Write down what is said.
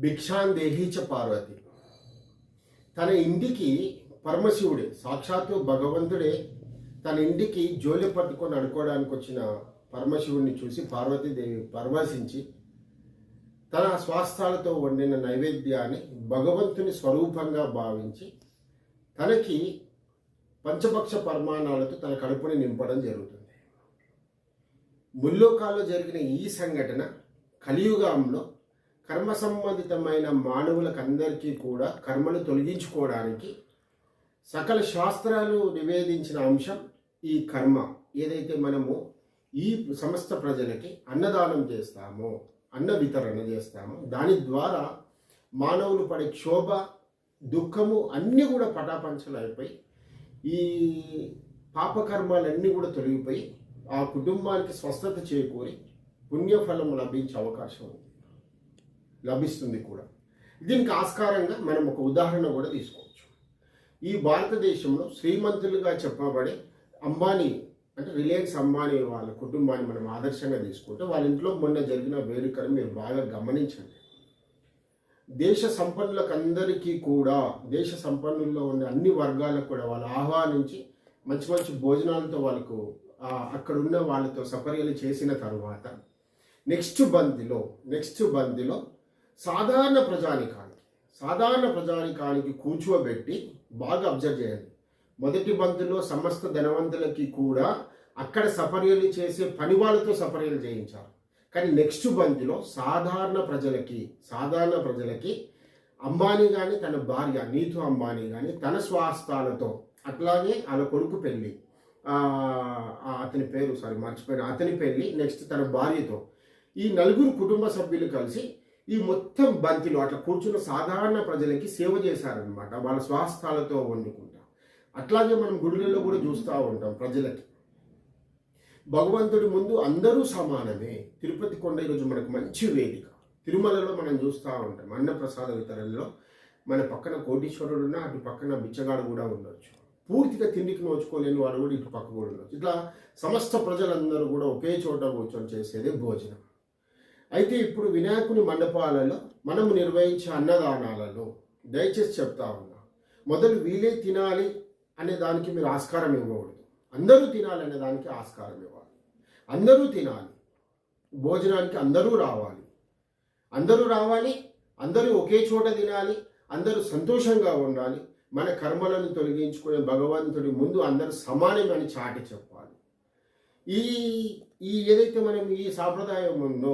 భిక్షాందేహి చ పార్వతి. తన ఇంటికి పరమశివుడే, సాక్షాత్తు భగవంతుడే తన ఇంటికి జోలి పట్టుకొని అడుకోవడానికి వచ్చిన పరమశివుడిని చూసి పార్వతీదేవి పరవశించి తన స్వాస్థాలతో వండిన నైవేద్యాన్ని భగవంతుని స్వరూపంగా భావించి తనకి పంచపక్ష పరమాణాలతో తన కడుపుని నింపడం జరుగుతుంది. ముల్లోకాల్లో జరిగిన ఈ సంఘటన కలియుగంలో కర్మ సంబంధితమైన మానవులకందరికీ కూడా కర్మలు తొలగించుకోవడానికి సకల శాస్త్రాలు నివేదించిన అంశం ఈ కర్మ. ఏదైతే మనము ఈ సమస్త ప్రజలకి అన్నదానం చేస్తామో, అన్న వితరణ చేస్తామో, దాని ద్వారా మానవులు పడే క్షోభ, దుఃఖము అన్నీ కూడా పటాపంచలు అయిపోయి ఈ పాపకర్మాలన్నీ కూడా తొలగిపోయి ఆ కుటుంబానికి స్వస్థత చేకూరి పుణ్యఫలం లభించే అవకాశం ఉంది, లభిస్తుంది కూడా. దీనికి ఆస్కారంగా మనం ఒక ఉదాహరణ కూడా తీసుకోవచ్చు. ఈ భారతదేశంలో శ్రీమంతులుగా చెప్పబడే అంబానీ, అంటే రిలయన్స్ అంబానీ వాళ్ళ కుటుంబాన్ని మనం ఆదర్శంగా తీసుకుంటే వాళ్ళ ఇంట్లో మొన్న జరిగిన వేడుకను మీరు బాగా గమనించండి. దేశ సంపన్నులకు అందరికీ కూడా, దేశ సంపన్నుల్లో ఉన్న అన్ని వర్గాలకు కూడా వాళ్ళు ఆహ్వానించి మంచి మంచి భోజనాలతో వాళ్ళకు అక్కడ ఉన్న వాళ్ళతో సపర్యలు చేసిన తర్వాత నెక్స్ట్ బంతిలో సాధారణ ప్రజానికానికి కూర్చోబెట్టి బాగా అబ్జర్వ్ చేయండి. మొదటి బంతిలో సమస్త ధనవంతులకి కూడా అక్కడ సపర్యలు చేసే పని వాళ్ళతో సపర్యలు చేయించారు. కానీ నెక్స్ట్ బంతిలో సాధారణ ప్రజలకి అంబానీ కానీ తన భార్య నీతు అంబానీ కానీ తన స్వాస్థాలతో, అట్లాగే వాళ్ళ కొడుకు పెళ్ళి, అతని పేరు మర్చిపోయిన, అతని పెళ్ళి, నెక్స్ట్ తన భార్యతో ఈ నలుగురు కుటుంబ సభ్యులు కలిసి ఈ మొత్తం బంతిలో అట్లా కూర్చున్న సాధారణ ప్రజలకి సేవ చేశారనమాట, వాళ్ళ స్వాస్థాలతో వండుకుంటా. అట్లాగే మనం గుడులలో కూడా చూస్తూ ఉంటాం. ప్రజలకి భగవంతుడి ముందు అందరూ సమానమే. తిరుపతి కొండ ఈరోజు మనకు మంచి వేదిక. తిరుమలలో మనం చూస్తూ ఉంటాం అన్నప్రసాద వితరణలో మన పక్కన కోటీశ్వరుడు ఉన్నా అటు పక్కన బిచ్చగాడు కూడా ఉండొచ్చు. పూర్తిగా తిండికి నోచుకోలేని వాడు కూడా ఇటు పక్క కూడా ఉండొచ్చు. ఇట్లా సమస్త ప్రజలందరూ కూడా ఒకే చోట కూర్చొని చేసేదే భోజనం. అయితే ఇప్పుడు వినాయకుని మండపాలలో మనము నిర్వహించే అన్నదానాలలో దయచేసి చెప్తా ఉన్నా, మొదలు వీలే తినాలి అనే దానికి మీరు ఆస్కారం ఇవ్వకూడదు. అందరూ తినాలి అనే దానికి ఆస్కారం ఇవ్వాలి. అందరూ తినాలి, భోజనానికి అందరూ రావాలి, అందరూ ఒకే చోట తినాలి, అందరూ సంతోషంగా ఉండాలి. మన కర్మలను తొలగించుకునే భగవంతుడి ముందు అందరూ సమానమని చాటి చెప్పాలి. ఈ ఏదైతే మనం ఈ సాంప్రదాయం ఉందో